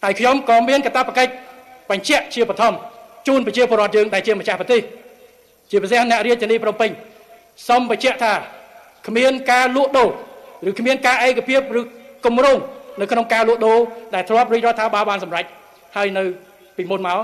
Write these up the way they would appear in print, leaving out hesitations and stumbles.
ហើយខ្ញុំក៏មានកាតព្វកិច្ចបញ្ជាក់ជាបឋមជូនប្រជាពលរដ្ឋយើងដែលជាម្ចាស់ប្រទេសជាពិសេសអ្នករាជធានីភ្នំពេញសូមបញ្ជាក់ថាគ្មានការលក់ដូរឬគ្មានការឯកភាពឬគម្រោងនៅក្នុងការលក់ដូរដែលធ្លាប់រាជរដ្ឋាភិបាលបានសម្រេចហើយនៅពីមុនមក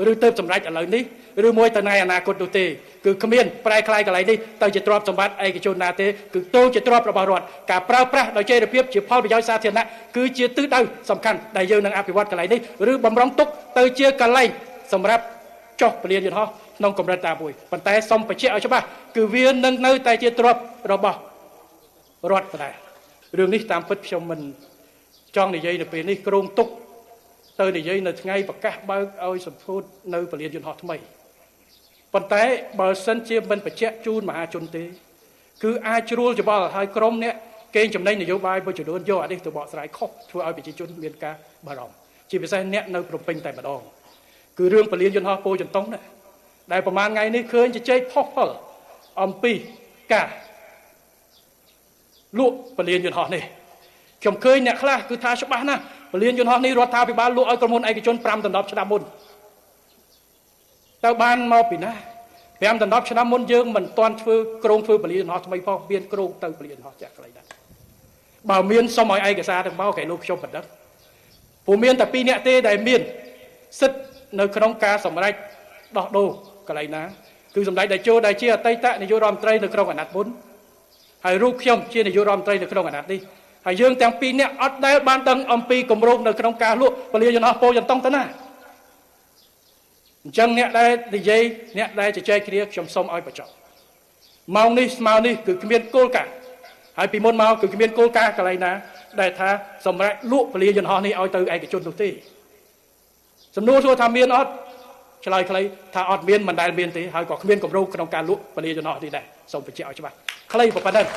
ឬទៅសម្រេចឥឡូវនេះឬមួយទៅในអនាគតនោះទេគឺគ្មានប្រែក្លាយកន្លែងនេះទៅជាទ្រព្យសម្បត្តិឯកជនណាទេគឺទៅជាទ្រព្យរបស់រដ្ឋការប្រើប្រាស់ដោយចីរភាពជាផលប្រយោជន៍សាធារណៈគឺជាទិសដៅសំខាន់ដែលយើងនឹងអភិវឌ្ឍកន្លែងនេះឬបំរុងទុកទៅជាកន្លែងសម្រាប់ចុះពលានយន្តហោះក្នុងកម្រិតតាមួយប៉ុន្តែសូមបញ្ជាក់ឲ្យច្បាស់គឺវានឹងនៅតែជាទ្រព្យរបស់រដ្ឋដដែលរឿងនេះតាមពិតខ្ញុំមិនចង់និយាយនៅពេលនេះគ្រោងទុកទៅនិយាយនៅថ្ងៃប្រកាសបើកឲ្យសម្ពោធនៅពលានយន្តហោះថ្មីប៉ុន្តែបើសិនជាមិនបញ្ជាក់ជូនមហាជនទេគឺអាចជ្រួលច្បល់ឲ្យក្រុមអ្នកកេងចំណេញនយោបាយមួយចំនួនយកអានេះទៅបកស្រាយខុសធ្វើឲ្យប្រជាជនមានការបារម្ភជាពិសេសអ្នកនៅភ្នំពេញតែម្ដងគឺរឿងពលានយន្តហោះពោធិ៍ចន្ទង់ណាដែលប្រហែលថ្ងៃនេះឃើញជជែកផុសផុលអំពីការលក់ពលានយន្តហោះនេះខ្ញុំឃើញអ្នកខ្លះគឺថាច្បាស់ណាស់ពលានយន្តហោះនេះរដ្ឋាភិបាលលក់ឲ្យក្រុមហ៊ុនឯកជន5ដល់10ឆ្នាំមុនទៅបានមកពីណា5ដល់10ឆ្នាំមុនយើងមិនទាន់ធ្វើក្រុងធ្វើពលានយន្តហោះថ្មីផងមានក្រុងទៅពលានយន្តហោះចាក់ខ្លីដែរបើមានសុំឲ្យឯកសារទាំងមកគេលោកខ្ញុំបណ្ដឹងព្រោះមានតែ2នាក់ទេដែលមានសិទ្ធិនៅក្នុងការសម្រេចដោះដូរកន្លែងណាគឺសម្ដេចតេជោដែលជាអតីតនាយករដ្ឋមន្ត្រីនៅក្នុងអាណត្តិមុនហើយរូបខ្ញុំជានាយករដ្ឋមន្ត្រីនៅក្នុងអាណត្តិនេះហើយយើងទាំង2នាក់អត់ដែលបានដឹងអំពីគម្រោងនៅក្នុងការលក់ពលានយន្តហោះពោធិ៍ចន្ទង់ទៅណាអញ្ចឹងអ្នកដែលនិយាយអ្នកដែលជជែកគ្នាខ្ញុំសូមឲ្យបញ្ចប់ម៉ោងនេះស្មើនេះគឺគ្មានគោលការណ៍ហើយពីមុនមកគឺគ្មានគោលការណ៍កន្លែងណាដែលថាសម្រាប់លក់ពលានយន្តហោះនេះឲ្យទៅឯកជននោះទេសំណួរសួរថាមានអត់ឆ្លើយខ្លីថាអត់មានមិនដែលមានទេហើយក៏គ្មានគម្រោងក្នុងការលក់ពលានយន្តហោះនេះដែរសូមបញ្ជាក់ឲ្យច្បាស់ខ្លីប៉ុណ្ណឹង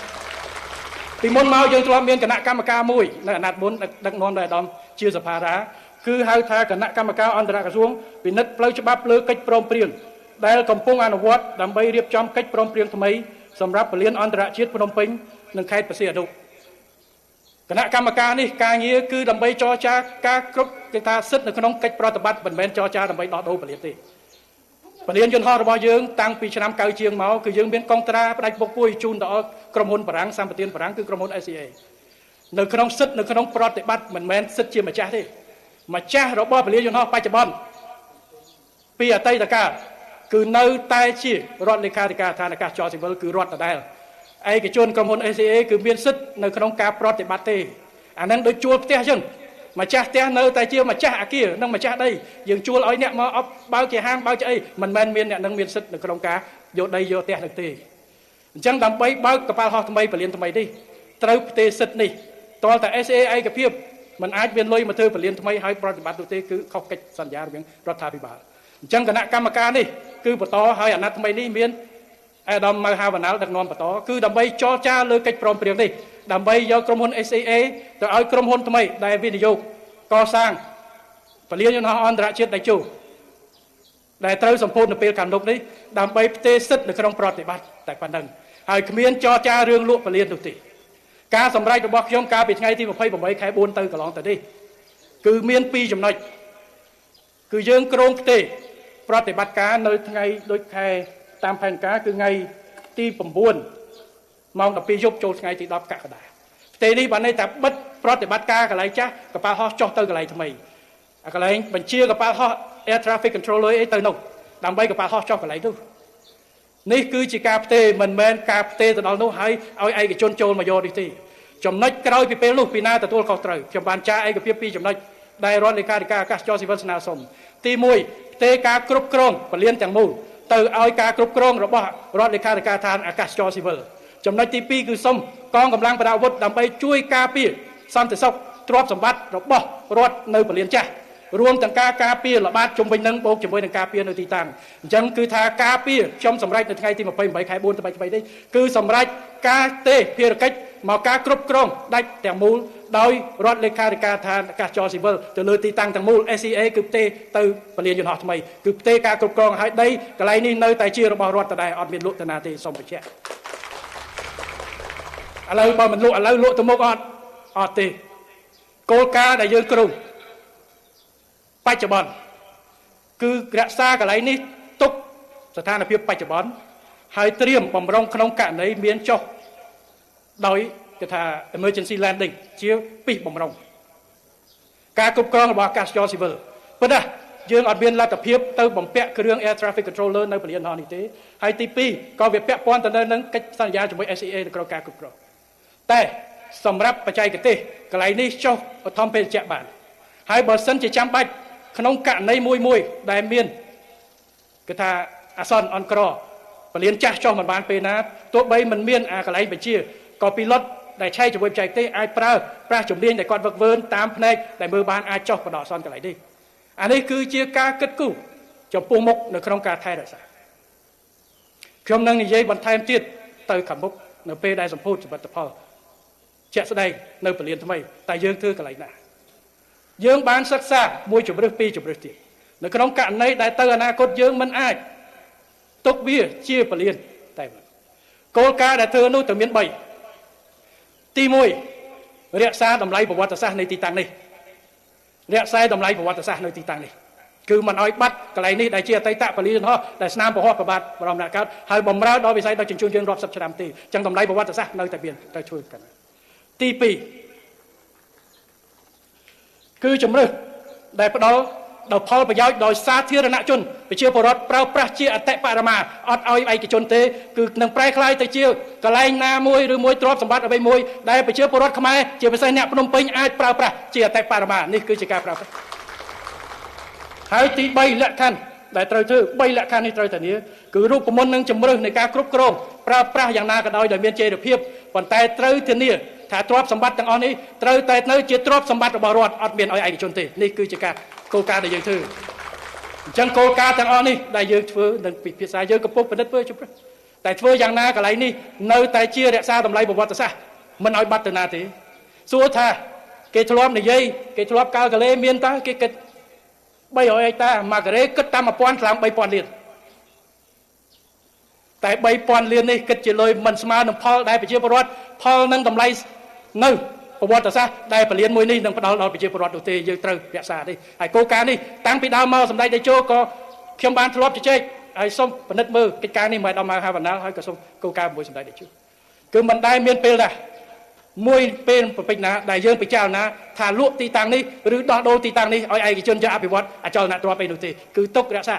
ពីមុនមកយើងធ្លាប់មានគណៈកម្មការមួយនៅអាណត្តិមុនដឹកនាំដោយអាដាមជាសភារាគឺហៅថាគណៈកម្មការអន្តរក្រសួងពិនិត្យផ្លូវច្បាប់លើកិច្ចព្រមព្រៀងដែលកំពុងអនុវត្តដើម្បីរៀបចំកិច្ចព្រមព្រៀងថ្មីសម្រាប់ពលានអន្តរជាតិភ្នំពេញនិងខេត្តព្រះសីហនុគណៈកម្មការនេះការងារគឺដើម្បីចរចាការគ្រប់គេថាសិទ្ធិនៅក្នុងកិច្ចប្រតិបត្តិមិនមែនចរចាដើម្បីដោះដូរពលានទេពលានយន្តហោះរបស់យើងតាំងពីឆ្នាំ90ជាងមកគឺយើងមានកងត្រាផ្ដាច់ពុកពួយជូនដល់ក្រុមហ៊ុនបារាំងសម្បទានបារាំងគឺក្រុមហ៊ុន SCA នៅក្នុងសិទ្ធិនៅក្នុងប្រតិបត្តិមិនមែនសិទ្ធិជាម្ចាស់ទេម្ចាស់របស់ពលានយន្តហោះបច្ចុប្បន្នពីអតីតកាលគឺនៅតែជារដ្ឋលេខាធិការឋានអាកាសចរស៊ីវិលគឺរដ្ឋដដែលឯកជនក្រុមហ៊ុន SCA គឺមានសិទ្ធិនៅក្នុងការប្រតិបត្តិទេអានឹងដូចជួលផ្ទះអញ្ចឹងម្ចាស់ផ្ទះនៅតែជាម្ចាស់អគារនិងម្ចាស់ដីយើងជួលឲ្យអ្នកមកបើកជាហាងបើកជាអីមិនមែនមានអ្នកនឹងមានសិទ្ធិនៅក្នុងការយកដីយកផ្ទះនោះទេអញ្ចឹងដើម្បីបើកកប៉ាល់ហោះថ្មីពលានថ្មីនេះត្រូវផ្ទេរសិទ្ធិនេះតលតែ SCA ឯកភាពមិនអាចមានលុយមកធ្វើពលានថ្មីឲ្យប្រតិបត្តិនោះទេគឺខុសកិច្ចសន្យារវាងរដ្ឋាភិបាលអញ្ចឹងគណៈកម្មការនេះគឺបន្តឲ្យអាណត្តិថ្មីនេះមានអាដាមម៉ៅហាវណាល់ដឹកនាំបន្តគឺដើម្បីចរចាលើកិច្ចព្រមព្រៀងនេះដើម្បីយកក្រុមហ៊ុន SCA ទៅឲ្យក្រុមហ៊ុនថ្មីដែលវិនិយោគកសាងពលានយន្តហោះអន្តរជាតិតេជោដែលត្រូវសម្ពោធនៅពេលខាងមុខនេះដើម្បីផ្ទេរសិទ្ធិនៅក្នុងប្រតិបត្តិតែប៉ុណ្ណឹងហើយគ្មានចរចារឿងលក់ពលាននោះទេការសម្រេចរបស់ខ្ញុំកាលពីថ្ងៃទី28ខែ4ទៅកន្លងទៅនេះគឺមាន2ចំណុចគឺយើងគ្រោងផ្ទេរប្រតិបត្តិការនៅថ្ងៃដូចខែតាមផែនការគឺថ្ងៃទី9ម៉ោង12យប់ចូលថ្ងៃទី10កក្កដាផ្ទេរនេះបានន័យថាបិទប្រតិបត្តិការកន្លែងចាស់កប៉ាល់ហោះចុះទៅកន្លែងថ្មីអាកន្លែងបញ្ជាកប៉ាល់ហោះ Air Traffic Controller អីទៅនោះដើម្បីកប៉ាល់ហោះចុះកន្លែងនោះនេះគឺជាការផ្ទេរមិនមែនការផ្ទេរទៅដល់នោះហើយឲ្យឯកជនចូលមកយកនេះទេចំណុចក្រោយពីពេលនោះពីណាទទួលខុសត្រូវខ្ញុំបានចារឯកភាព2ចំណុចដែលរដ្ឋលេខាធិការអាកាសចរស៊ីវិលស្នើសុំទី1ផ្ទេរការគ្រប់គ្រងពលានទាំងមូលទៅឲ្យការគ្រប់គ្រងរបស់រដ្ឋលេខាធិការឋានអាកាសចរស៊ីវិលចំណុចទី2គឺសុំកងកម្លាំងប្រដាប់អាវុធដើម្បីជួយការពារសន្តិសុខទ្រព្យសម្បត្តិរបស់រដ្ឋនៅពលានចាស់រួមទាំងការការពារល្បាតជុំវិញនឹងបូកជាមួយនឹងការពារនៅទីតាំងអញ្ចឹងគឺថាការពារខ្ញុំសម្រេចនៅថ្ងៃទី28ខែ4ទៅ3នេះគឺសម្រេចការទេភារកិច្ចមកការគ្រប់គ្រងដាច់ទាំងមូលដោយរដ្ឋលេខាធិការឋានអាកាសចរស៊ីវិលទៅលើទីតាំងទាំងមូល SCA គឺផ្ទេរទៅពលានយន្តហោះថ្មីគឺផ្ទេរការគ្រប់គ្រងឲ្យដីកន្លែងនេះនៅតែជារបស់រដ្ឋដដែលអត់មានលក់ទៅណាទេសូមបញ្ជាក់ឥឡូវបើមិនលក់ឥឡូវលក់ទៅមុខអត់ទេគោលការណ៍ដែលយើងគ្រោង បច្ចុប្បន្នគឺរក្សាកន្លែងនេះទុកស្ថានភាពបច្ចុប្បន្នហើយត្រៀមបំរុងក្នុងករណីមានចុះដោយគេថា emergency landing ជាពីបំរុងការគ្រប់គ្រងរបស់អាកាសចរស៊ីវិលប៉ុន្តែយើងអត់មានលទ្ធភាពទៅបំពាក់គ្រឿង air traffic controller នៅពលានហោះនេះទេហើយទី2ក៏វាពាក់ព័ន្ធទៅនឹងកិច្ចសន្យាជាមួយ SCA ទៅក្នុងការគ្រប់គ្រងតែសម្រាប់បច្ចេកទេសកន្លែងនេះចុះបឋមភេសជ្ជៈបានហើយបើសិនជាចាំបាច់ក្នុងករណីមួយដែលមានគេថាអាសន្នអន់ក្រពលានចាស់ចុះមិនបានពេលណាទោះបីមិនមានកន្លែងបញ្ជាក៏ពីលុតដែលឆែកជាមួយបច្ចេកទេសអាចប្រើប្រាស់ជំនាញដែលគាត់វឹកវើតាមផ្នែកដែលមើលបានអាចចុះបដិអសន្នកន្លែងនេះអានេះគឺជាការគិតគូរចំពោះមុខនៅក្នុងការថែរក្សាខ្ញុំនឹងនិយាយបន្ថែមទៀតទៅខាងមុខនៅពេលដែលសម្ពោធសមិទ្ធផលជាក់ស្ដែងនៅពលានថ្មីតែយើងធ្វើកន្លែងណាយើងបានសិក្សាមួយជំរើសពីរជំរើសទៀតនៅក្នុងករណីដែលទៅអនាគតយើងមិនអាចទុកវាជាពលានតែគោលការណ៍ដែលធ្វើនោះត្រូវមាន3ទី1រក្សាតម្លៃប្រវត្តិសាស្ត្រនៃទីតាំងនេះរក្សាតម្លៃប្រវត្តិសាស្ត្រនៅទីតាំងនេះគឺមិនឲ្យបាត់កន្លែងនេះដែលជាអតីតពលានហោះដែលស្នាមពហុព្រះបាទបរមនាថកើតហើយបំរើដល់វិស័យដឹកជញ្ជូនយើងរាប់សិបឆ្នាំទេអញ្ចឹងតម្លៃប្រវត្តិសាស្ត្រនៅតែមានត្រូវជួយกันទី2គឺជំរើសដែលផ្ដល់ដល់ផលប្រយោជន៍ដោយសាធារណជនប្រជាពលរដ្ឋប្រើប្រាស់ជាអតិបរមាអត់ឲ្យឯកជនទេគឺនឹងប្រែក្លាយទៅជាកន្លែងណាមួយឬមួយទ្រព្យសម្បត្តិអ្វីមួយដែលប្រជាពលរដ្ឋខ្មែរជាពិសេសអ្នកភ្នំពេញអាចប្រើប្រាស់ជាអតិបរមានេះគឺជាការប្រើប្រាស់ហើយទី3លក្ខខណ្ឌដែលត្រូវធ្វើ3លក្ខខណ្ឌនេះត្រូវធានាគឺរូបមន្តនិងជំរើសនៃការគ្រប់គ្រងប្រើប្រាស់យ៉ាងណាក៏ដោយដែលមានចីរភាពប៉ុន្តែត្រូវធានាថាទ្រព្យសម្បត្តិទាំងអស់នេះត្រូវតែនៅជាទ្រព្យសម្បត្តិរបស់រដ្ឋអត់មានឲ្យឯកជនទេនេះគឺជាការគោលការណ៍ដែលយើងធ្វើអញ្ចឹងគោលការណ៍ទាំងអស់នេះដែលយើងធ្វើនឹងពិភាក្សាយើងកំពុងពិនិត្យធ្វើជំរឿតែធ្វើយ៉ាងណាកន្លែងនេះនៅតែជារក្សាតម្លៃប្រវត្តិសាស្ត្រមិនឲ្យបាត់ទៅណាទេសួរថាគេធ្លាប់និយាយគេធ្លាប់កាលកលេមានតើគេគិត300ហិកតាមួយការ៉េគិតតាម1000ឆ្លង3000លានតែ3000លាននេះគិតជាលុយមិនស្មើនឹងផលដែលប្រជាពលរដ្ឋផលនឹងតម្លៃនៅប្រវត្តិសាស្ត្រដែលពលានមួយនេះនឹងផ្ដល់ដល់ប្រជាពលរដ្ឋនោះទេយើងត្រូវរក្សានេះហើយគោលការណ៍នេះតាំងពីដើមមកសម្ដេចតេជោក៏ខ្ញុំបានធ្លាប់ជជែកហើយសូមពិនិត្យមើលកិច្ចការនេះមិនដល់មកហាវណ្ណាហើយក៏សូមគោលការណ៍មួយសម្ដេចតេជោគឺមិនដែលមានពេលណាមួយពេលប្រពេចណាដែលយើងពិចារណាថាលក់ទីតាំងនេះឬដោះដូរទីតាំងនេះឲ្យឯកជនយកអភិវឌ្ឍអចលនទ្រព្យអីនោះទេគឺទុករក្សា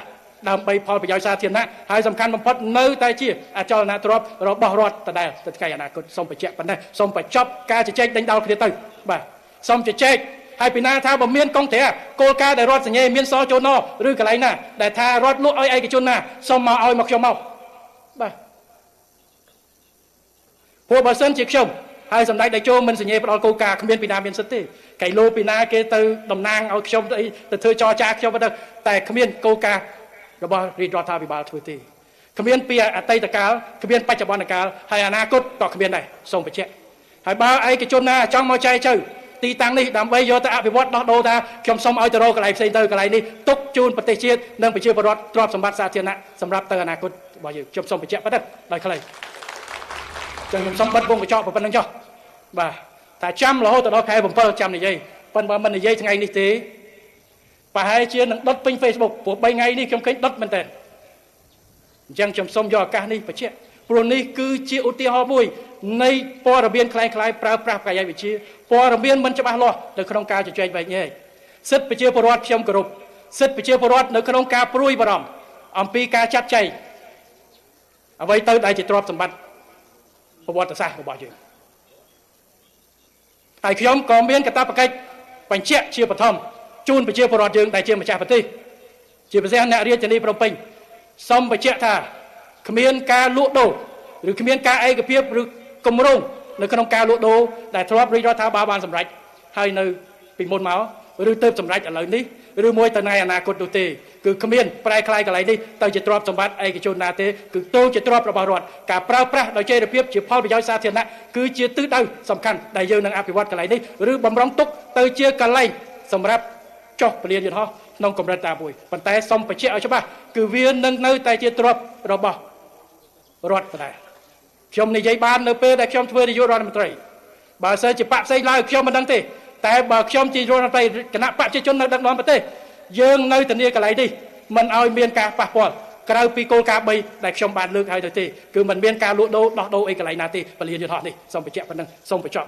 ដើម្បីផលប្រយោជន៍សាធារណៈហើយសំខាន់បំផុតនៅតែជាអចលនទ្រព្យរបស់រដ្ឋដដែលទៅថ្ងៃអនាគតសូមបញ្ជាក់ប៉ុណ្ណេះសូមបញ្ចប់ការជជែកដេញដោលគ្នាទៅបាទសូមជជែកហើយពីណាថាបើមានកងត្រាគោលការណ៍ដែលរដ្ឋសញ្ញេមានសចូលណឬកន្លែងណាដែលថារដ្ឋលក់ឲ្យឯកជនណាសូមមកឲ្យមកខ្ញុំមកបាទព្រោះបើសិនជាខ្ញុំហើយសម្ដេចតេជោមិនសញ្ញេផ្ដល់គោលការណ៍គ្មានពីណាមានសិទ្ធិទេកៃឡូពីណាគេទៅតំណាងឲ្យខ្ញុំទៅធ្វើចរចាខ្ញុំទៅតែគ្មានគោលការណ៍របស់រាជរដ្ឋាភិបាលធ្វើទេគ្មានពីអតីតកាលគ្មានបច្ចុប្បន្នកាលហើយអនាគតក៏គ្មានដែរសូមបញ្ជាក់ហើយបើឯកជនណាចង់មកចែកចៅទីតាំងនេះដើម្បីយកទៅអភិវឌ្ឍដោះដូរថាខ្ញុំសូមឲ្យទៅរកកន្លែងផ្សេងទៅកន្លែងនេះទុកជូនប្រទេសជាតិនិងប្រជាពលរដ្ឋទ្រព្យសម្បត្តិសាធារណៈសម្រាប់ទៅអនាគតរបស់យើងខ្ញុំសូមបញ្ជាក់ប៉ុណ្ណឹងដោយខ្លីចឹងខ្ញុំសូមបិទវងកញ្ចក់ប៉ុណ្្នឹងចុះបាទថាចាំរហូតដល់ខែ7ចាំនិយាយប៉ុន្តែបើមិននិយាយថ្ងៃនេះទេប្រហែលជានឹងដុតពេញ Facebook ព្រោះ3ថ្ងៃនេះខ្ញុំឃើញដុតមែនតើអញ្ចឹងខ្ញុំសូមយកឱកាសនេះបញ្ជាក់ព្រោះនេះគឺជាឧទាហរណ៍មួយនៃព័ត៌មានคล้ายៗប្រើប្រាស់បច្ចេកវិទ្យាព័ត៌មានមិនច្បាស់លាស់នៅក្នុងការជជែកវែកញែកសិទ្ធិប្រជាពលរដ្ឋខ្ញុំគោរពសិទ្ធិប្រជាពលរដ្ឋនៅក្នុងការព្រួយបារម្ភអំពីការចាត់ចែងអ្វីទៅដែលជាទ្រព្យសម្បត្តិប្រវត្តិសាស្ត្ររបស់យើងហើយខ្ញុំក៏មានកាតព្វកិច្ចបញ្ជាក់ជាបឋមជូនប្រជាពលរដ្ឋយើងដែលជាម្ចាស់ប្រទេសជាពិសេសអ្នករាជធានីភ្នំពេញសូមបញ្ជាក់ថាគ្មានការលក់ដូរឬគ្មានការឯកភាពឬគម្រោងនៅក្នុងការលក់ដូរដែលធ្លាប់រាជរដ្ឋាភិបាលបានសម្រេចហើយនៅពីមុនមកឬទៅសម្រេចឥឡូវនេះឬមួយទៅในអនាគតនោះទេគឺគ្មានប្រែក្លាយកន្លែងនេះទៅជាទ្រព្យសម្បត្តិឯកជនណាទេគឺទៅជាទ្រព្យរបស់រដ្ឋការប្រើប្រាស់ដោយចីរភាពជាផលប្រយោជន៍សាធារណៈគឺជាទិសដៅសំខាន់ដែលយើងនឹងអភិវឌ្ឍកន្លែងនេះឬបំរុងទុកទៅជាកន្លែងសម្រាប់ចុះពលានយន្តហោះក្នុងកម្រិតតាមួយប៉ុន្តែសូមបញ្ជាក់ឲ្យច្បាស់គឺវានឹងនៅតែជាទ្រព្យរបស់រដ្ឋដដែលខ្ញុំនិយាយបាននៅពេលដែលខ្ញុំធ្វើនាយករដ្ឋមន្ត្រីបើសិនជាបកផ្សេងឡើយខ្ញុំមិនដឹងទេតែបើខ្ញុំជារដ្ឋមន្ត្រីគណៈបកប្រជាជននៅដឹកនាំប្រទេស យើងនៅធានាកន្លែងនេះមិនឲ្យមានការប៉ះពាល់ក្រៅពីគោលការណ៍3ដែលខ្ញុំបានលើកឲ្យទៅទេគឺមិនមានការលក់ដូរដោះដូរអីកន្លែងណាទេពលានយន្តហោះនេះសូមបញ្ជាក់ប៉ុណ្ណឹងសូមបញ្ចប់